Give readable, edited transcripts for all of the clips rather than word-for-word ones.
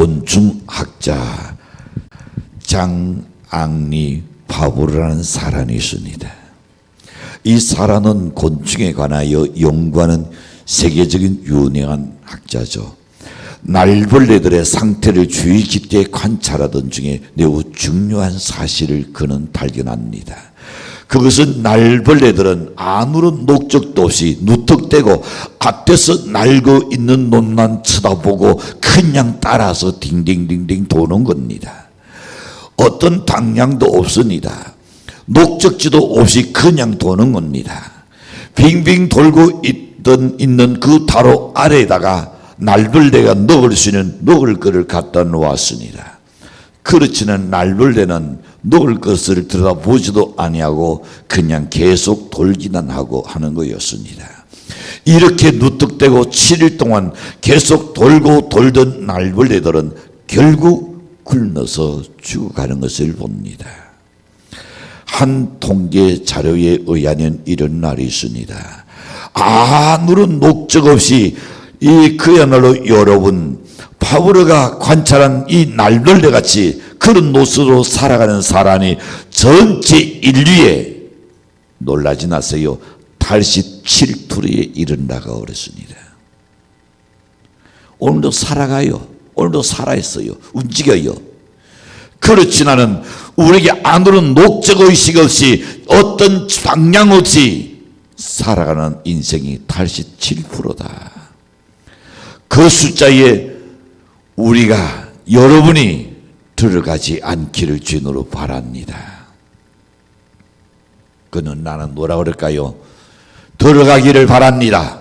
곤충학자 장앙리 파브르라는 사람이 있습니다. 이 사람은 곤충에 관하여 연구하는 세계적인 유명한 학자죠. 날벌레들의 상태를 주의 깊게 관찰하던 중에 매우 중요한 사실을 그는 발견합니다. 그것은 날벌레들은 아무런 목적도 없이 누턱대고 앞에서 날고 있는 놈만 쳐다보고 그냥 따라서 딩딩딩딩 도는 겁니다. 어떤 방향도 없습니다. 목적지도 없이 그냥 도는 겁니다. 빙빙 돌고 있는 그 다로 아래에다가 날벌레가 먹을 수 있는 먹을 것을 갖다 놓았습니다. 그렇지는 날벌레는 먹을 것을 들여다보지도 아니하고 그냥 계속 돌기만 하고 하는 거였습니다. 이렇게 누턱대고 7일 동안 계속 돌고 돌던 날벌레들은 결국 굶어서 죽어가는 것을 봅니다. 한 통계 자료에 의하면 이런 날이 있습니다. 아무런 목적 없이 그야말로 여러분 파브르가 관찰한 이 날벌레같이 그런 모습으로 살아가는 사람이 전체 인류에 놀라지 마세요. 87%에 이른다고 그랬습니다. 오늘도 살아가요. 오늘도 살아있어요. 움직여요. 그렇지만은 우리에게 아무런 목적의식 없이 어떤 방향 없이 살아가는 인생이 87%다. 그 숫자에 우리가 여러분이 들어가지 않기를 주님으로 바랍니다. 그는 나는 뭐라 그럴까요? 들어가기를 바랍니다.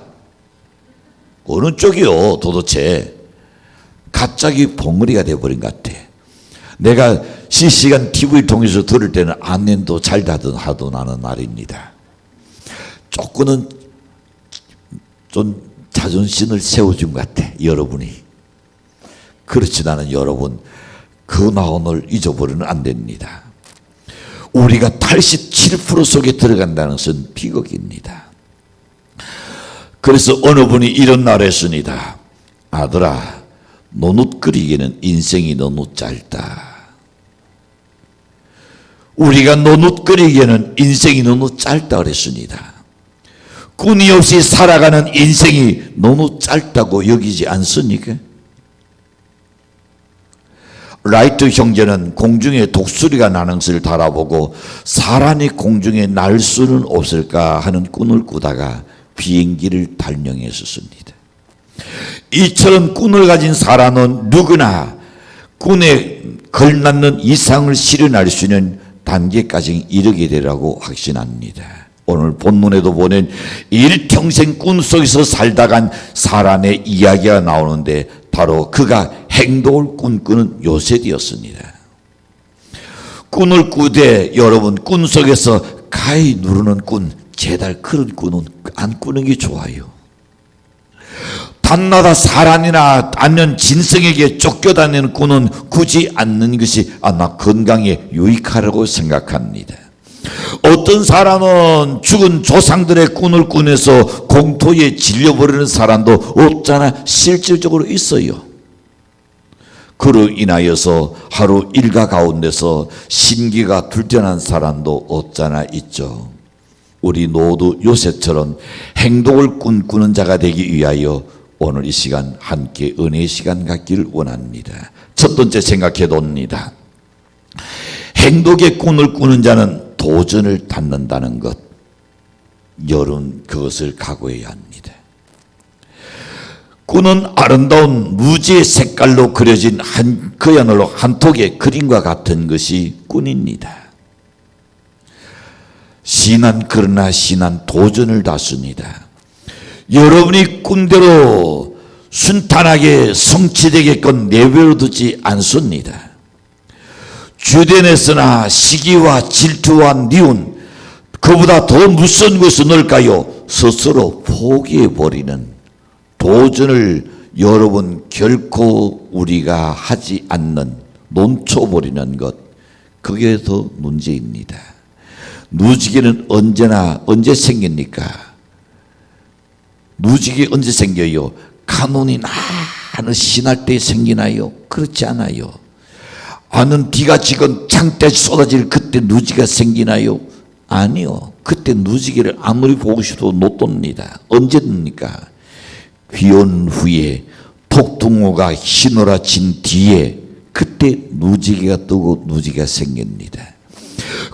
어느 쪽이요 도대체? 갑자기 봉우리가 돼버린 것 같아. 내가 실시간 TV 통해서 들을 때는 안면도 잘 하던 하는 말입니다. 조금은 좀 자존심을 세워준 것 같아 여러분이. 그렇지 않은 여러분 그 마음을 잊어버리면 안 됩니다. 우리가 87% 속에 들어간다는 것은 비극입니다. 그래서 어느 분이 이런 말 했습니다. 아들아 노릇거리기에는 인생이 너무 짧다. 우리가 노릇거리기에는 인생이 너무 짧다 그랬습니다. 꾼이 없이 살아가는 인생이 너무 짧다고 여기지 않습니까? 라이트 형제는 공중에 독수리가 나는 것을 바라보고 사람이 공중에 날 수는 없을까 하는 꿈을 꾸다가 비행기를 발명했었습니다. 이처럼 꿈을 가진 사람은 누구나 꿈에 걸맞는 이상을 실현할 수 있는 단계까지 이르게 되라고 확신합니다. 오늘 본문에도 보면 일평생 꿈 속에서 살다 간 사람의 이야기가 나오는데 바로 그가 행동을 꿈꾸는 요셉이었습니다. 꿈을 꾸되 여러분 꿈 속에서 가히 누르는 꿈, 제달 그런 꿈은 안 꾸는 게 좋아요. 밤마다 사람이나 아니면 짐승에게 쫓겨다니는 꿈은 꾸지 않는 것이 아마 건강에 유익하다고 생각합니다. 어떤 사람은 죽은 조상들의 꿈을 꾸면서 공토에 질려버리는 사람도 없잖아 실질적으로 있어요. 그로 인하여서 하루 일과 가운데서 심기가 불편한 사람도 없잖아 있죠. 우리 모두 요셉처럼 행동을 꿈꾸는 자가 되기 위하여 오늘 이 시간 함께 은혜의 시간 갖기를 원합니다. 첫 번째 생각해 봅니다. 행동의 꿈을 꾸는 자는 도전을 받는다는 것, 여러분 그것을 각오해야 합니다. 꿈은 아름다운 무지의 색깔로 그려진 그야말로 한 톡의 그림과 같은 것이 꿈입니다. 신한 그러나 신한 도전을 받습니다. 여러분이 꿈대로 순탄하게 성취되게끔 내버려 두지 않습니다. 주변에서나 시기와 질투와 미움, 그보다 더 무서운 것은 뭘까요? 스스로 포기해버리는 도전을 여러분 결코 우리가 하지 않는 멈춰버리는 것, 그게 더 문제입니다. 무지개는 언제 생깁니까? 무지개 언제 생겨요? 가뭄이 하늘 신할 때 생기나요? 그렇지 않아요. 하늘 비가 지금 장대 쏟아질 그때 누지가 생기나요? 아니요. 그때 누지기를 아무리 보고 싶어도 못 돕니다. 언제 됩니까? 비 온 후에 폭풍우가 휘몰아친 뒤에 그때 누지기가 뜨고 누지가 생깁니다.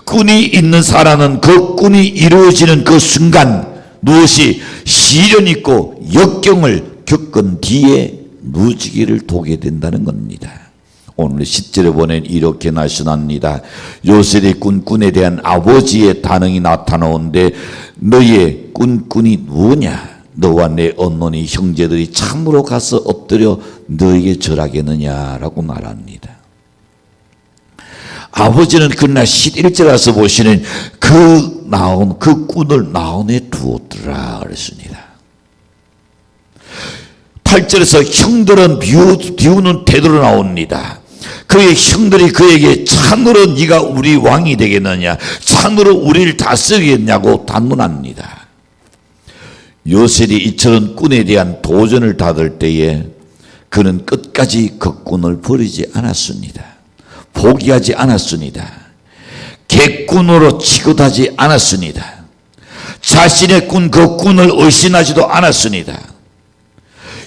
꾼이 있는 사람은 그 꾼이 이루어지는 그 순간 무엇이 시련 있고 역경을 겪은 뒤에 누지기를 도게 된다는 겁니다. 오늘 10절에 보면 이렇게 나타납니다. 요셉의 꾼에 대한 아버지의 반응이 나타나오는데 너희의 꾼이 누구냐? 너와 내 언론이 형제들이 참으로 가서 엎드려 너에게 절하겠느냐라고 말합니다. 아버지는 그날 11절 와서 보시는 그 꾼을 나온에 두었더라 그랬습니다. 8절에서 형들은 비우는 태도로 나옵니다. 그의 형들이 그에게 참으로 네가 우리 왕이 되겠느냐, 참으로 우리를 다스리겠냐고 단문합니다. 요셉이 이처럼 꾼에 대한 도전을 받을 때에 그는 끝까지 그 꾼을 버리지 않았습니다. 포기하지 않았습니다. 객꾼으로 취급하지 않았습니다. 자신의 그 꾼을 의심하지도 않았습니다.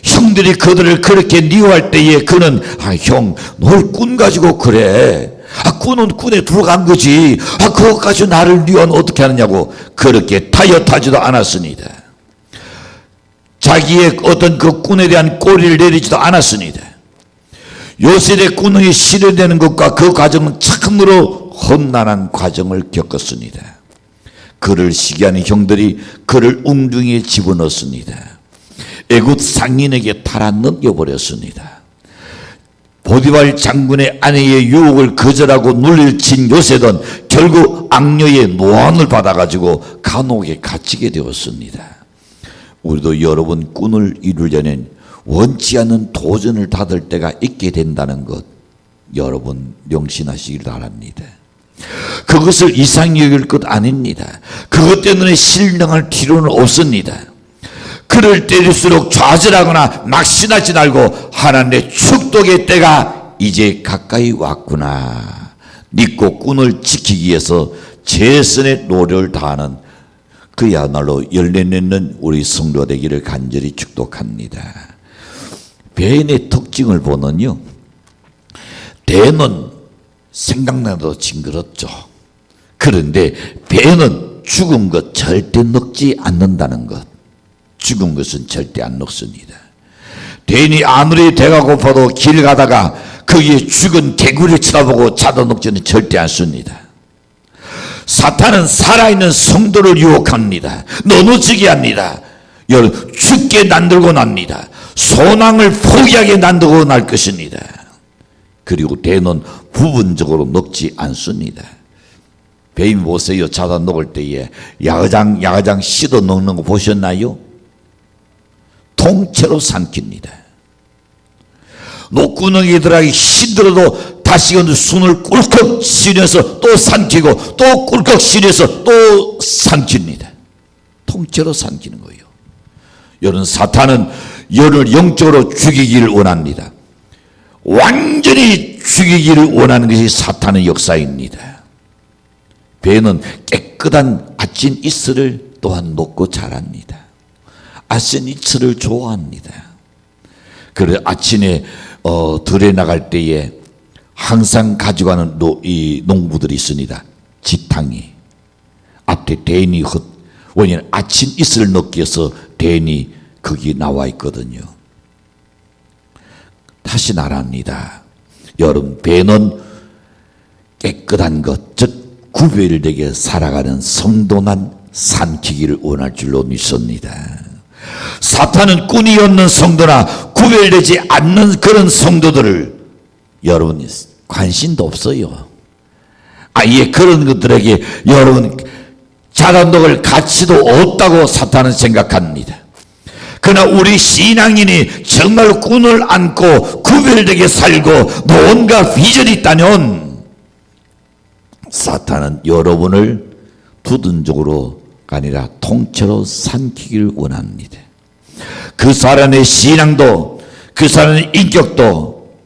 형들이 그들을 그렇게 미워할 때에 그는 형, 널 꾼 가지고 그래. 꾼은 꾼에 들어간 거지. 그거 가지고 나를 미워하면 어떻게 하느냐고 그렇게 타협하지도 않았습니다. 자기의 어떤 그 꾼에 대한 꼬리를 내리지도 않았습니다. 요셉의 꾼이 실현되는 것과 그 과정은 참으로 험난한 과정을 겪었습니다. 그를 시기하는 형들이 그를 웅중에 집어넣었습니다. 애굽 상인에게 팔아 넘겨버렸습니다. 보디발 장군의 아내의 유혹을 거절하고 눌려친 요셉은 결국 악녀의 노함을 받아가지고 감옥에 갇히게 되었습니다. 우리도 여러분 꾼을 이루려는 원치 않는 도전을 받을 때가 있게 된다는 것 여러분 명심하시길 바랍니다. 그것을 이상히 여길 것 아닙니다. 그것 때문에 실망할 필요는 없습니다. 그를 때릴수록 좌절하거나 낙심하지 말고 하나님의 축복의 때가 이제 가까이 왔구나. 믿고 꾼을 지키기 위해서 최선의 노력을 다하는 그야말로 열매맺는 우리 성도 되기를 간절히 축복합니다. 배인의 특징을 보면요, 대는 생각나도 징그럽죠. 그런데 배는 죽은 것 절대 먹지 않는다는 것. 죽은 것은 절대 안 먹습니다. 대인이 아무리 배가 고파도 길 가다가 거기에 죽은 개구리를 쳐다보고 자도 먹지는 절대 않습니다. 사탄은 살아있는 성도를 유혹합니다. 넘어지게 합니다. 죽게 만들고 납니다. 소망을 포기하게 만들고 날 것입니다. 그리고 대는 부분적으로 먹지 않습니다. 배임 보세요. 자다 먹을 때에 야가장 씻어 먹는 거 보셨나요? 통째로 삼킵니다. 목구멍에 들어가기 힘들어도 다시금 숨을 꿀꺽 쉬면서 또 삼키고 또 꿀꺽 쉬면서 또 삼킵니다. 통째로 삼키는 거예요. 여러분, 사탄은 여러분을 영적으로 죽이기를 원합니다. 완전히 죽이기를 원하는 것이 사탄의 역사입니다. 배는 깨끗한 아침 이슬을 또한 녹고 자랍니다. 아침 이슬을 좋아합니다. 그래서 아침에 들에 나갈 때에 항상 가져가는 이 농부들이 있습니다. 지팡이 앞에 대인이 왜냐하면 아침 이슬을 넣기 위해서 대인이 거기 나와 있거든요. 다시 말합니다. 여러분, 배는 깨끗한 것, 즉 구별되게 살아가는 성도만 삼키기를 원할 줄로 믿습니다. 사탄은 꾼이 없는 성도나 구별되지 않는 그런 성도들을 여러분 관심도 없어요. 아예 그런 것들에게 여러분 자단독을 가치도 없다고 사탄은 생각합니다. 그러나 우리 신앙인이 정말 꾼을 안고 구별되게 살고 뭔가 비전이 있다면 사탄은 여러분을 부분적으로가 아니라 통째로 삼키기를 원합니다. 그 사람의 신앙도 그 사람의 인격도,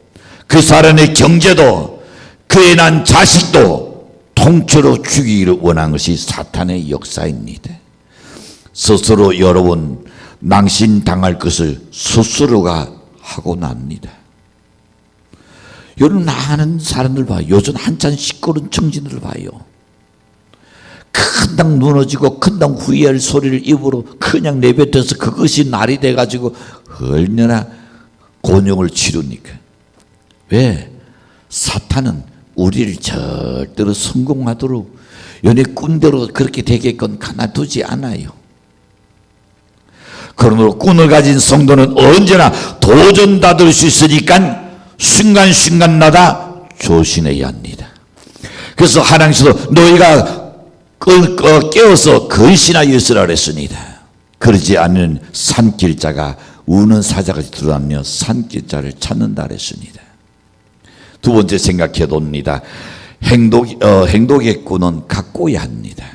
그 사람의 경제도, 그에 난 자식도 통째로 죽이기를 원한 것이 사탄의 역사입니다. 스스로 여러분 낭신당할 것을 스스로가 하고 납니다. 여러분 아는 사람들 봐요. 요즘 한참 시끄러운 청진들을 봐요. 큰당 무너지고 큰당 후회할 소리를 입으로 그냥 내뱉어서 그것이 날이 돼가지고 얼마나 곤욕을 치르니까. 왜? 사탄은 우리를 절대로 성공하도록 연애 꾼대로 그렇게 되게끔 가놔두지 않아요. 그러므로 꾼을 가진 성도는 언제나 도전받을 수 있으니까 순간순간마다 조심해야 합니다. 그래서 하나님께서 너희가 깨어서 근신하여 있으라 그랬습니다. 그러지 않으면 산길자가 우는 사자가 들어왔며 산길자를 찾는다 그랬습니다. 두 번째 생각해 봅니다. 행복의 꾼은 가꿔야 합니다.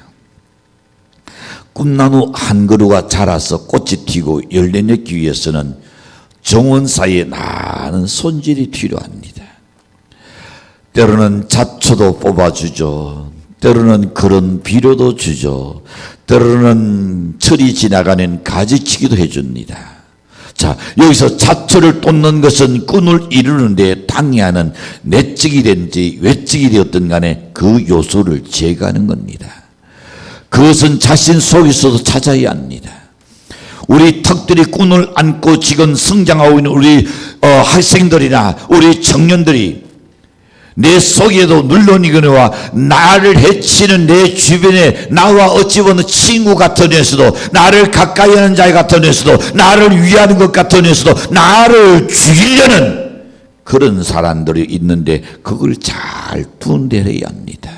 꿈나무 한 그루가 자라서 꽃이 튀고 열매 맺기 위해서는 정원 사이에 많은 손질이 필요합니다. 때로는 잡초도 뽑아주죠. 때로는 그런 비료도 주죠. 때로는 철이 지나가는 가지치기도 해줍니다. 자, 여기서 잡초를 쫓는 것은 꾼을 이루는데 당해하는 내적이 된지 외적이 되었든 간에 그 요소를 제거하는 겁니다. 그것은 자신 속에서도 찾아야 합니다. 우리 턱들이 꾼을 안고 지금 성장하고 있는 우리 학생들이나 우리 청년들이 내 속에도 눌러니거니와 나를 해치는 내 주변에 나와 어찌 보면 친구 같은 애서도 나를 가까이 하는 자 같은 애서도 나를 위하는 것 같은 애서도 나를 죽이려는 그런 사람들이 있는데 그걸 잘 분별해야 합니다.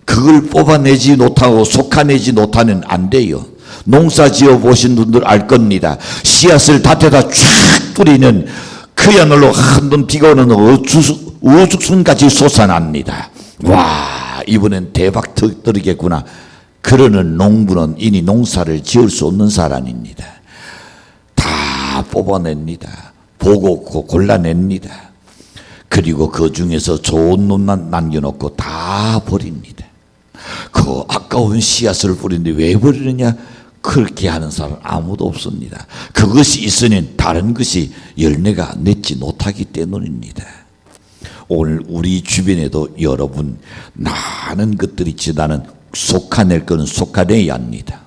그걸 뽑아내지 못하고 속아내지 못하면 안 돼요. 농사 지어 보신 분들 알 겁니다. 씨앗을 밭에다 쫙 뿌리는 그야말로 한번 비가 오는 우죽순같이 솟아납니다. 와, 이번엔 대박 터뜨리겠구나. 그러는 농부는 이니 농사를 지을 수 없는 사람입니다. 다 뽑아냅니다. 보고 골라냅니다. 그리고 그 중에서 좋은 놈만 남겨놓고 다 버립니다. 그 아까운 씨앗을 뿌리는데 왜 버리느냐? 그렇게 하는 사람 아무도 없습니다. 그것이 있으니 다른 것이 열매가 맺지 못하기 때문입니다. 오늘 우리 주변에도 여러분 많은 것들이 있지. 나는 속아낼 것은 속아내야 합니다.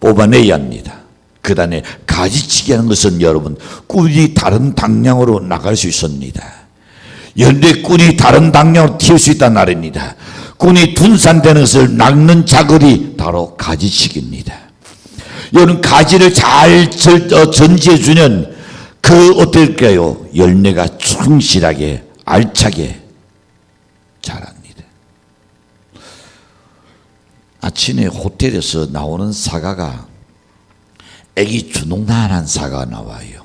뽑아내야 합니다. 그 다음에 가지치기 하는 것은 여러분 꾼이 다른 방향으로 나갈 수 있습니다. 연대 꾼이 다른 방향으로 튀을 수 있다는 말입니다. 꾼이 분산되는 것을 낚는 작업이 바로 가지치기입니다. 여러분 가지를 잘 전지해주면 그 어떨까요? 열매가 충실하게 알차게 자랍니다. 아침에 호텔에서 나오는 사과가 애기 주농란한 사과가 나와요.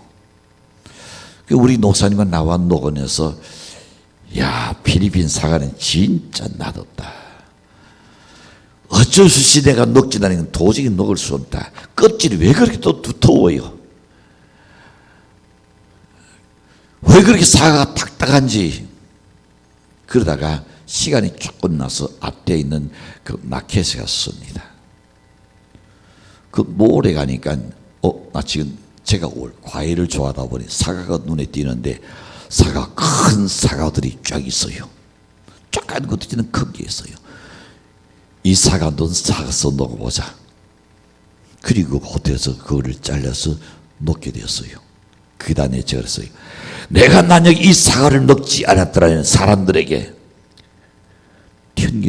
우리 목사님과 나와 녹원에서 야, 필리핀 사과는 진짜 맛없다. 어쩔 수 없이 내가 녹지다니까 도저히 녹을 수 없다. 껍질이 왜 그렇게 또 두터워요? 왜 그렇게 사과가 딱딱한지. 그러다가 시간이 조금 나서 앞에 있는 그 마켓에 갔습니다. 그 몰에 가니까 나 지금 제가 과일을 좋아하다 보니 사과가 눈에 띄는데 사과 큰 사과들이 쫙 있어요. 조그만 것들은 큰 게 있어요. 이 사과 넌 사서 먹어보자. 그리고 호텔에서 그거를 잘라서 먹게 되었어요. 그 다음에 제가 그랬어요. 내가 만약 이 사과를 먹지 않았더라면 사람들에게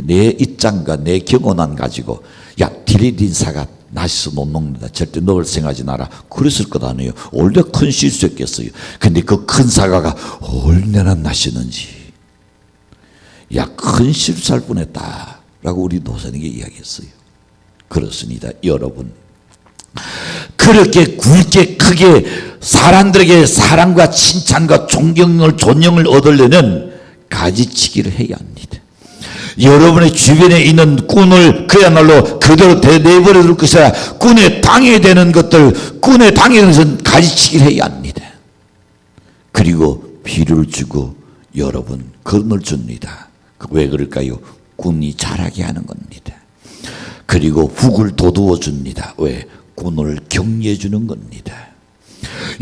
내 입장과 내 경험만 가지고 야, 딜리딘 사과 맛있어 못 먹는다. 절대 먹을 생각하지 마라. 그랬을 것 아니에요. 얼마나 큰 실수였겠어요. 근데 그 큰 사과가 얼마나 맛있는지. 야, 큰 실수할 뻔했다. 라고 우리 노사님에게 이야기했어요. 그렇습니다. 여러분. 그렇게 굵게 크게 사람들에게 사랑과 칭찬과 존경을 얻으려면 가지치기를 해야 합니다. 여러분의 주변에 있는 꾼을 그야말로 그대로 내버려 둘 것이 아니라 꾼에 당해되는 것들, 꾼에 당해되는 것은 가지치기를 해야 합니다. 그리고 비료를 주고 여러분 건을 줍니다. 왜 그럴까요? 꾼이 자라게 하는 겁니다. 그리고 북을 돋우어 줍니다. 왜? 꾼을 격려해 주는 겁니다.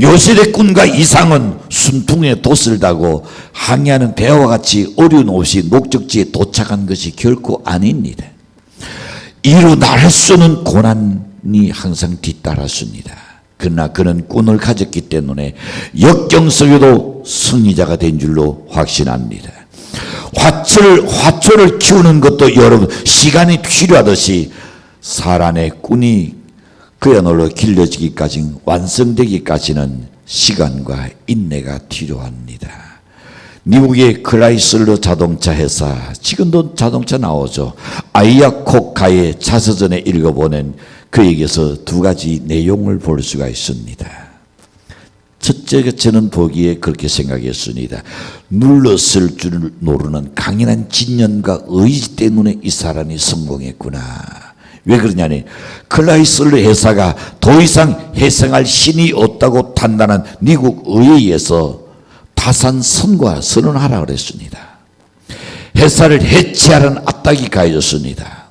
요셉의 꾼과 이상은 순풍에 돛을 다고 항해하는 배와 같이 어려운 없이 목적지에 도착한 것이 결코 아닙니다. 이루 나를 쏘는 고난이 항상 뒤따랐습니다. 그러나 그는 꾼을 가졌기 때문에 역경 속에도 승리자가 된 줄로 확신합니다. 화초를 키우는 것도 여러분 시간이 필요하듯이 사람의 꾼이 그야말로 길러지기까지 완성되기까지는 시간과 인내가 필요합니다. 미국의 크라이슬러 자동차 회사, 지금도 자동차 나오죠. 아이아코카의 자서전에 읽어보는 그에게서 두 가지 내용을 볼 수가 있습니다. 첫째, 저는 보기에 그렇게 생각했습니다. 눌렀을 줄 모르는 강인한 진념과 의지 때문에 이 사람이 성공했구나. 왜 그러냐니 크라이슬러 회사가 더 이상 회생할 힘이 없다고 판단한 미국 의회에서 파산 선언하라 그랬습니다. 회사를 해체하라는 압박이 가해졌습니다.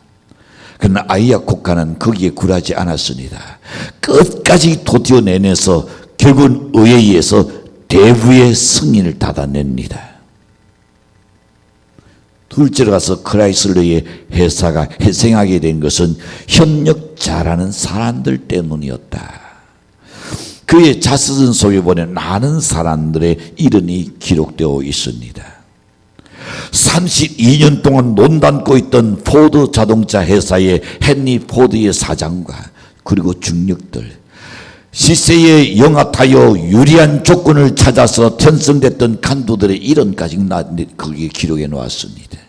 그러나 아이아코카는 거기에 굴하지 않았습니다. 끝까지 도디어내내서 결국은 의회에서 대부의 승인을 받아냅니다. 둘째로 가서 크라이슬러의 회사가 회생하게 된 것은 협력 잘하는 사람들 때문이었다. 그의 자서전 속에 보면 많은 사람들의 이름이 기록되어 있습니다. 32년 동안 논담고 있던 포드 자동차 회사의 헨리 포드의 사장과 그리고 중력들, 시세에 영합하여 유리한 조건을 찾아서 편성됐던 간부들의 이름까지 거기에 기록해 놓았습니다.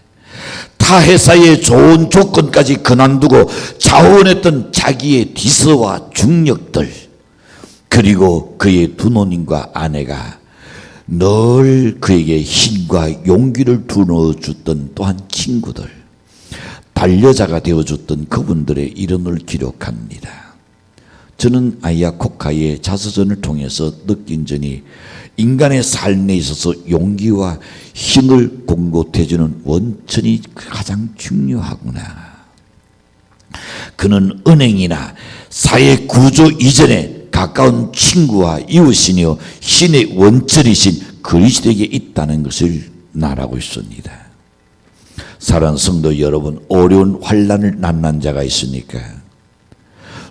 타 회사의 좋은 조건까지 그만두고 자원했던 자기의 비서와 중력들, 그리고 그의 부모님과 아내가 늘 그에게 힘과 용기를 불어줬던 또한 친구들, 반려자가 되어줬던 그분들의 이름을 기록합니다. 저는 아이아코카의 자서전을 통해서 느낀 점이 인간의 삶에 있어서 용기와 힘을 공급해주는 원천이 가장 중요하구나. 그는 은행이나 사회 구조 이전에 가까운 친구와 이웃이며 신의 원천이신 그리스도에게 있다는 것을 말하고 있습니다. 사랑하는 성도 여러분, 어려운 환난을 만난 자가 있으니까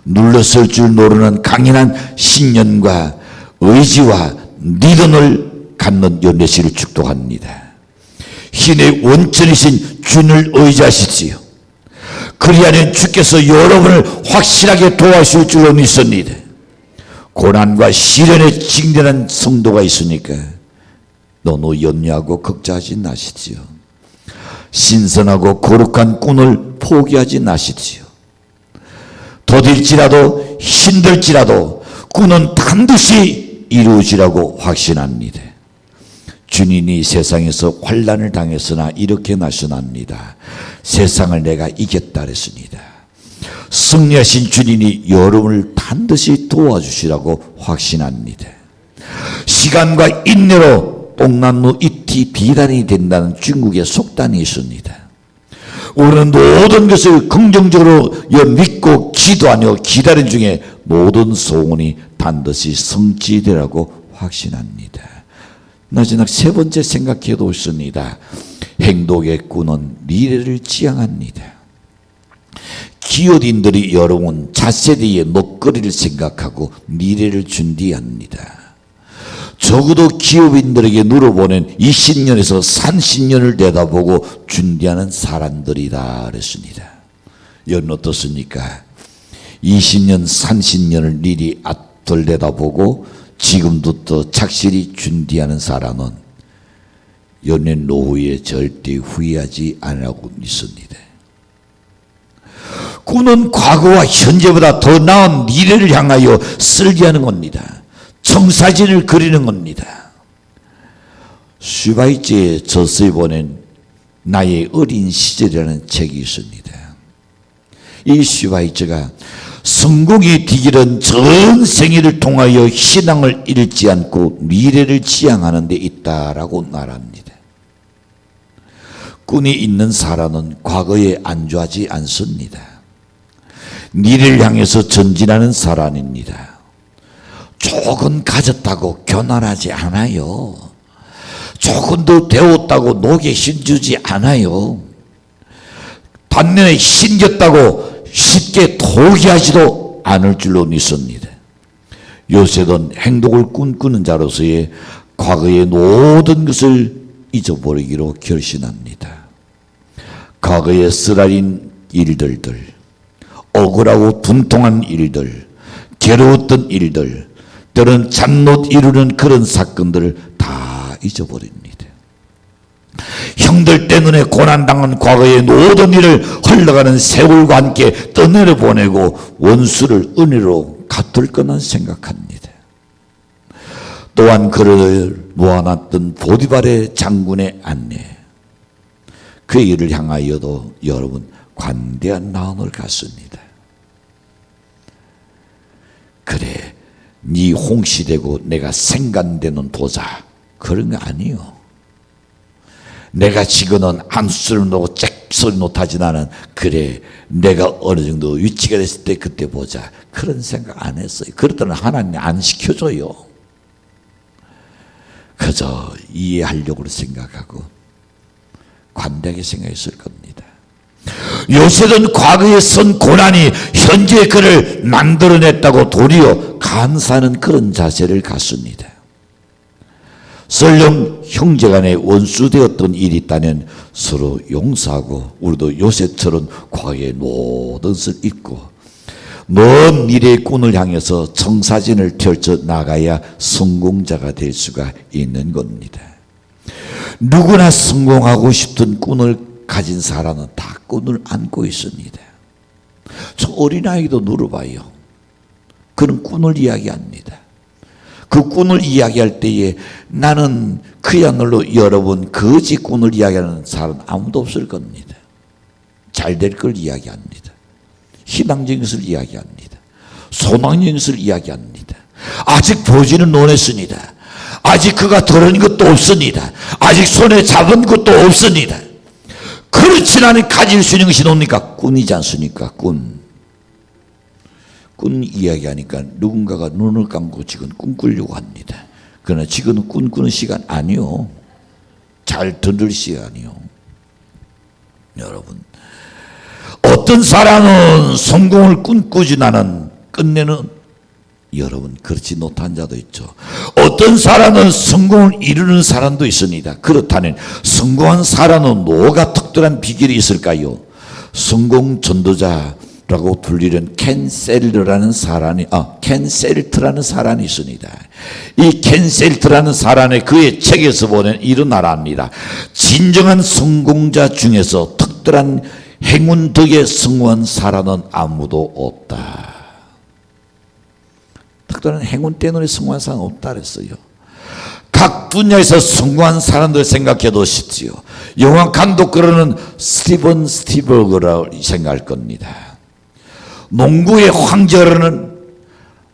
눌렀을 줄 모르는 강인한 신념과 의지와 믿음을 갖는 연례시를 축복합니다. 신의 원천이신 주를 의지하십시오. 그리하면 주께서 여러분을 확실하게 도와주실 줄로 믿습니다. 고난과 시련에 직면한 성도가 있으니까 너무 염려하고 걱정하지 마십시오. 신선하고 거룩한 꾼을 포기하지 마십시오. 더딜지라도 힘들지라도 꾼은 반드시 이루어지라고 확신합니다. 주님이 세상에서 환난을 당했으나 이렇게 말씀합니다. 세상을 내가 이겼다 그랬습니다. 승리하신 주님이 여러분을 반드시 도와주시라고 확신합니다. 시간과 인내로 뽕나무 잎이 비단이 된다는 중국의 속단이 있습니다. 우리는 모든 것을 긍정적으로 믿고 기도하며 기다린 중에 모든 소원이 반드시 성취되라고 확신합니다. 마지막 세 번째 생각해도 있습니다. 행복의 꾼은 미래를 지향합니다. 기업인들이 여러분 차세대의 먹거리를 생각하고 미래를 준비합니다. 적어도 기업인들에게 물어보는 20년에서 30년을 내다보고 준비하는 사람들이다 그랬습니다. 여러분 어떻습니까? 20년, 30년을 미리 앞을 내다보고 지금부터 착실히 준비하는 사람은 연애 노후에 절대 후회하지 않으라고 믿습니다. 꾼은 과거와 현재보다 더 나은 미래를 향하여 설계하는 겁니다. 청사진을 그리는 겁니다. 슈바이츠의 저서에 보낸 나의 어린 시절이라는 책이 있습니다. 이 슈바이처가 성공의 뒤길은 전 생애를 통하여 신앙을 잃지 않고 미래를 지향하는 데 있다라고 말합니다. 꾼이 있는 사람은 과거에 안주하지 않습니다. 미래를 향해서 전진하는 사람입니다. 조금 가졌다고 교만하지 않아요. 조금 더 배웠다고 녹에 힘주지 않아요. 반면에 힘겼다고 쉽게 포기하지도 않을 줄로 믿습니다. 요셉은 행복을 꿈꾸는 자로서의 과거의 모든 것을 잊어버리기로 결심합니다. 과거의 쓰라린 일들들, 억울하고 분통한 일들, 괴로웠던 일들, 때로는 잠 못 이루는 그런 사건들을 다 잊어버립니다. 형들 때문에 고난당한 과거의 모든 일을 흘러가는 세월과 함께 떠내려 보내고 원수를 은혜로 갚을 거는 생각합니다. 또한 그를 모아놨던 보디발의 장군의 아내, 그 일을 향하여도 여러분 관대한 마음을 갖습니다. 그래, 네 홍시되고 내가 생간되는 보자, 그런 거 아니요. 내가 지금은 한수를 놓고 잭소리 못하진 않은, 그래 내가 어느 정도 위치가 됐을 때 그때 보자, 그런 생각 안 했어요. 그렇다면 하나님 안 시켜줘요. 그저 이해하려고 생각하고 관대하게 생각했을 겁니다. 요셉은 과거에 선 고난이 현재 그를 만들어냈다고 도리어 감사하는 그런 자세를 갖습니다. 설령 형제간에 원수되었던 일이 있다면 서로 용서하고, 우리도 요셉처럼 과거의 모든 것을 잊고 먼 미래의 꿈을 향해서 청사진을 펼쳐 나가야 성공자가 될 수가 있는 겁니다. 누구나 성공하고 싶은 꿈을 가진 사람은 다 꿈을 안고 있습니다. 저 어린아이도 물어봐요. 그런 꿈을 이야기합니다. 그 꿈을 이야기할 때에 나는 그야말로 여러분 거지 꿈을 이야기하는 사람 아무도 없을 겁니다. 잘 될 걸 이야기합니다. 희망적인 것을 이야기합니다. 소망적인 것을 이야기합니다. 아직 보지는 못했습니다. 아직 그가 들은 것도 없습니다. 아직 손에 잡은 것도 없습니다. 그렇지 않은 가질 수 있는 것이 뭡니까? 꿈이지 않습니까? 꿈 이야기하니까 누군가가 눈을 감고 지금 꿈꾸려고 합니다. 그러나 지금은 꿈꾸는 시간 아니요. 잘 들을 시간이요. 여러분, 어떤 사람은 성공을 꿈꾸지 않은 끝내는, 여러분 그렇지 못한 자도 있죠. 어떤 사람은 성공을 이루는 사람도 있습니다. 그렇다면 성공한 사람은 뭐가 특별한 비결이 있을까요? 성공 전도자라고 불리는 켄 셀트라는 사람이 있습니다. 이 켄 셀트라는 사람의 그의 책에서 보는 이런 말합니다. 진정한 성공자 중에서 특별한 행운 덕에 성공한 사람은 아무도 없다. 특별한 행운 때문에 성공한 사람은 없다 그랬어요. 각 분야에서 성공한 사람들 생각해 보십시오. 영화 감독 그러는 스티븐 스필버그라고 생각할 겁니다. 농구의 황제라는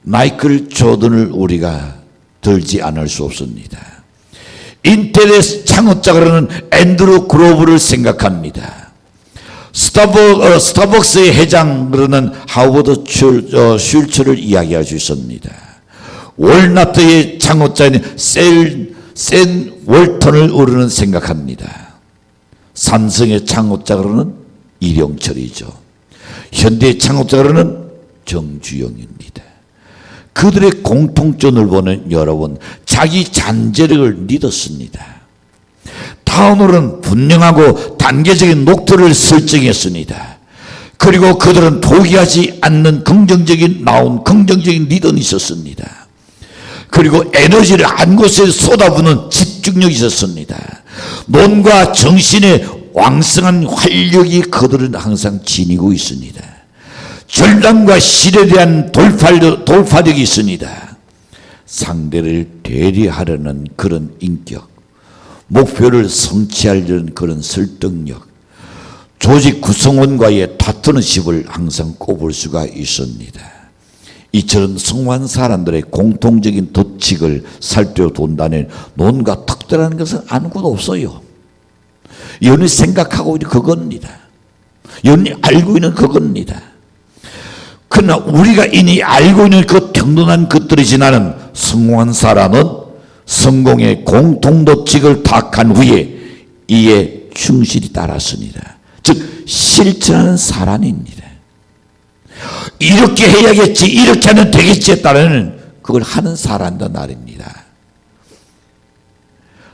마이클 조던을 우리가 들지 않을 수 없습니다. 인터넷 창업자라는 앤드루 그로브를 생각합니다. 스타벅스의 회장 그러는 하워드 슐츠를 이야기할 수 있습니다. 월나트의 창업자인 샌 월턴을 우리는 생각합니다. 삼성의 창업자 그러는 이병철이죠. 현대의 창업자 그러는 정주영입니다. 그들의 공통점을 보는 여러분, 자기 잠재력을 믿었습니다. 다음으로는 분명하고 단계적인 목표를 설정했습니다. 그리고 그들은 포기하지 않는 긍정적인 리더는 있었습니다. 그리고 에너지를 한 곳에 쏟아부는 집중력이 있었습니다. 몸과 정신의 왕성한 활력이 그들은 항상 지니고 있습니다. 절단과 실에 대한 돌파력이 있습니다. 상대를 대리하려는 그런 인격, 목표를 성취하려는 그런 설득력, 조직 구성원과의 파트너십을 항상 꼽을 수가 있습니다. 이처럼 성공한 사람들의 공통적인 덕칙을 살펴본다면 뭔가 특별한 것은 아무것도 없어요. 여러분이 생각하고 있는 그겁니다. 여러분이 알고 있는 그겁니다. 그러나 우리가 이미 알고 있는 그 평등한 것들이 지나는 성공한 사람은 성공의 공통도칙을 파악한 후에 이에 충실히 따랐습니다. 즉 실천하는 사람입니다. 이렇게 해야겠지, 이렇게 하면 되겠지에 따르는 그걸 하는 사람도 말입니다.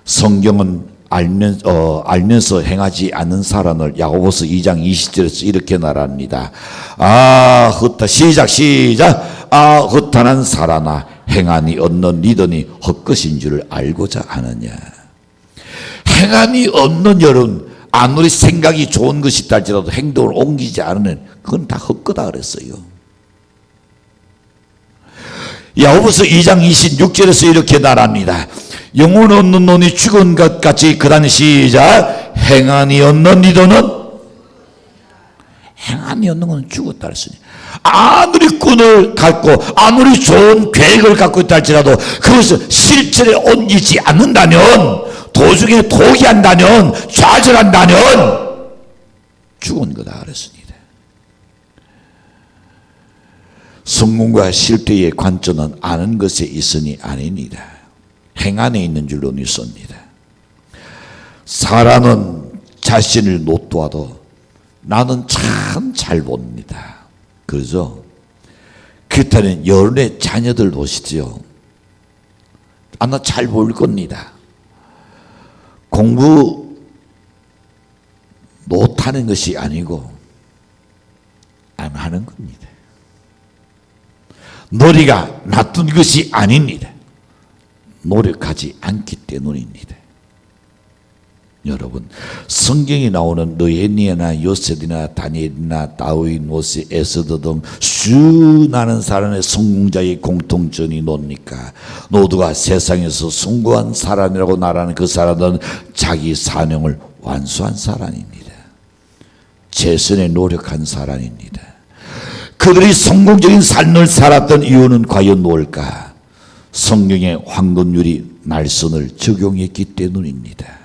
성경은 알면서 행하지 않는 사람을 야고보서 2장 20절에서 이렇게 말합니다. 시작. 허탄한 사람아, 행하니 얻는 니더니 헛것인 줄을 알고자 하느냐. 행하니 얻는 여러분, 아무리 생각이 좋은 것이 있다 할지라도 행동을 옮기지 않으면 그건 다 헛거다 그랬어요. 야고보서 2장 26절에서 이렇게 말합니다. 영혼 얻는 놈이 죽은 것 같이 그다음에 시작. 행하니 얻는 니도는 행하니 얻는 건 죽었다 그랬으니 아무리 꾼을 갖고 아무리 좋은 계획을 갖고 있다 할지라도 그것을 실천에 옮기지 않는다면, 도중에 포기한다면, 좌절한다면 죽은 거다 그랬습니다. 성공과 실패의 관점은 아는 것에 있으니 아닙니다. 행 안에 있는 줄로 믿습니다. 사람은 자신을 놓도와도 나는 참 잘 봅니다. 그러죠? 그렇다면 여러분의 자녀들 보시죠. 나 잘 볼 겁니다. 공부 못하는 것이 아니고 안 하는 겁니다. 머리가 나쁜 것이 아닙니다. 노력하지 않기 때문입니다. 여러분, 성경에 나오는 느헤미야나 요셉이나 다니엘이나 다윗, 모세, 에스더 등 수많은 사람의 성공자의 공통점이 뭡니까? 모두가 세상에서 성공한 사람이라고 말하는 그 사람은 자기 사명을 완수한 사람입니다. 최선의 노력한 사람입니다. 그들이 성공적인 삶을 살았던 이유는 과연 뭘까? 성경의 황금률이 날선을 적용했기 때문입니다.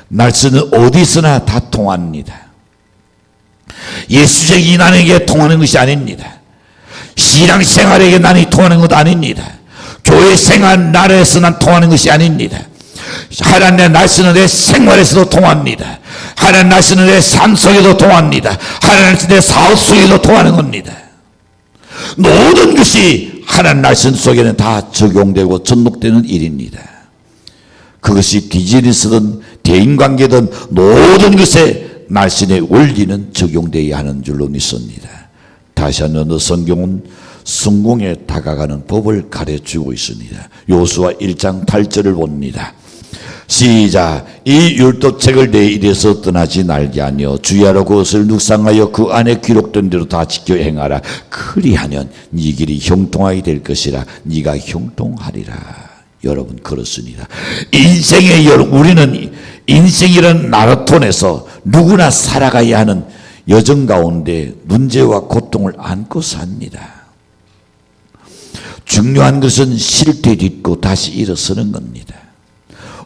날선은 어디서나 다 통합니다. 예수적 인간에게 통하는 것이 아닙니다. 신앙생활에게 난이 통하는 것도 아닙니다. 교회 생활 나라에서만 통하는 것이 아닙니다. 하나님의 날선은 내 생활에서도 통합니다. 하나님의 날선은 내 삶 속에도 통합니다. 하나님의 내 사업 속에도 통하는 겁니다. 모든 것이 하나님 날선 속에는 다 적용되고 접목되는 일입니다. 그것이 비즈니스든 대인관계든 모든 것에 날선의 원리는 적용되어야 하는 줄로 믿습니다. 다시 한번 성경은 성공에 다가가는 법을 가르치고 있습니다. 요수아 1장 8절을 봅니다. 시작. 이 율법책을 내 입에서 떠나지 말게 하며 주야로 그것을 묵상하여 그 안에 기록된 대로 다 지켜 행하라. 그리하면 네 길이 형통하게 될 것이라. 네가 형통하리라. 여러분, 그렇습니다. 우리는 인생이라는 마라톤에서 누구나 살아가야 하는 여정 가운데 문제와 고통을 안고 삽니다. 중요한 것은 실패 딛고 다시 일어서는 겁니다.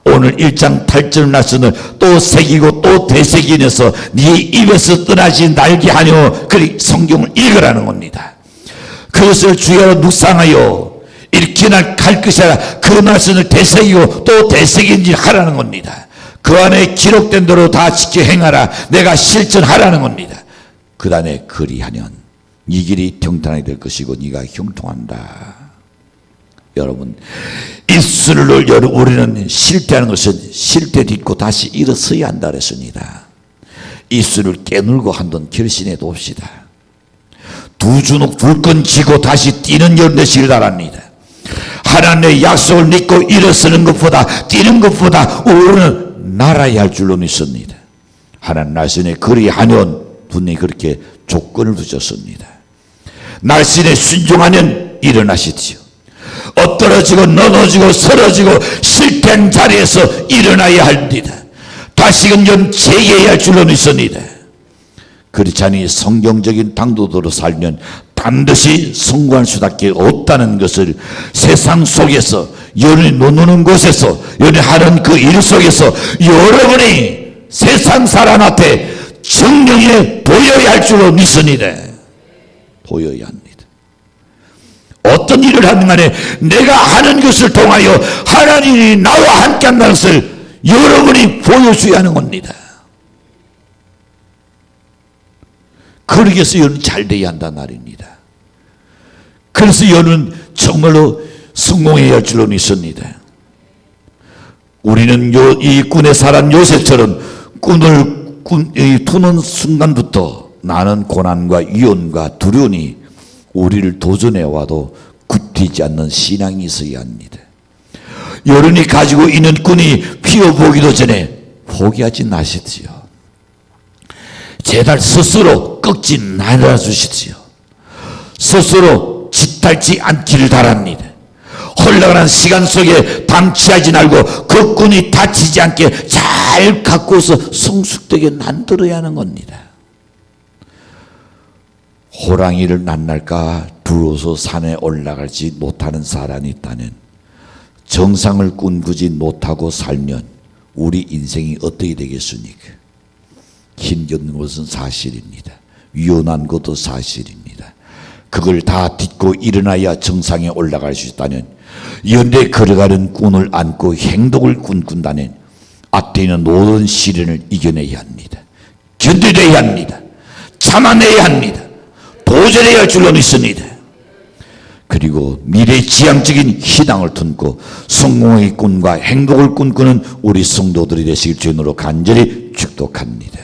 오늘 1장 8절 말씀을 또 새기고 또 되새기면서 네 입에서 떠나지 말게 하려 그리 성경을 읽으라는 겁니다. 그것을 주야로 묵상하여 이렇게 날 갈 것이라. 그 말씀을 되새기고 또 되새긴지 하라는 겁니다. 그 안에 기록된 대로 다 지켜 행하라. 내가 실천하라는 겁니다. 그 다음에 그리하면 네 길이 평탄하게 될 것이고 네가 형통한다. 여러분, 우리는 실패하는 것은 실패 딛고 다시 일어서야 한다 그랬습니다. 입술을 깨물고 한번 결신해 봅시다. 두 주눅 불끈 쥐고 다시 뛰는 여러분의 바랍니다. 하나님의 약속을 믿고 일어서는 것보다 뛰는 것보다 우리는 날아야 할 줄로 믿습니다. 하나님 날씬에 그리하면 분명히 그렇게 조건을 두셨습니다. 날씬에 순종하면 일어나시지요. 엎드러지고 넘어지고 쓰러지고 실패한 자리에서 일어나야 합니다. 다시금 재기해야 할 줄로 믿습니다. 그렇지 않으니 성경적인 당도도로 살면 반드시 성공할 수밖에 없다는 것을 세상 속에서 여러분이 노는 곳에서 여러분이 하는 그 일 속에서 여러분이 세상 사람 앞에 정령에 보여야 할 줄로 믿습니다. 보여야 합니다. 어떤 일을 하든 간에 내가 하는 것을 통하여 하나님이 나와 함께 한다는 것을 여러분이 보여줘야 하는 겁니다. 그러기 위해서 여러분 잘 돼야 한다는 말입니다. 그래서 여러분 정말로 성공해야 할 줄로 믿습니다. 우리는 이 꾼의 사람 요셉처럼 꾼을 투는 순간부터 나는 고난과 위험과 두려움이 우리를 도전해 와도 굽히지 않는 신앙이 있어야 합니다. 여러분이 가지고 있는 꾼이 피워보기도 전에 포기하지 마십시오. 제발 스스로 꺾지 말아주십시오. 스스로 짓밟지 않기를 바랍니다. 흘러가는 시간 속에 방치하지 말고 그 꾼이 다치지 않게 잘 갖고서 성숙되게 만들어야 하는 겁니다. 호랑이를 만날까 두려워서 산에 올라가지 못하는 사람이 있다면 정상을 꿈꾸지 못하고 살면 우리 인생이 어떻게 되겠습니까? 힘든 것은 사실입니다. 위험한 것도 사실입니다. 그걸 다 딛고 일어나야 정상에 올라갈 수 있다면 연대 걸어가는 꾼을 안고 행동을 꿈꾼다면 앞에 있는 모든 시련을 이겨내야 합니다. 견뎌내야 합니다. 참아내야 합니다. 도전해야 할 줄로 믿습니다. 그리고 미래 지향적인 희망을 품고 성공의 꿈과 행복을 꿈꾸는 우리 성도들이 되시길 주님으로 간절히 축복합니다.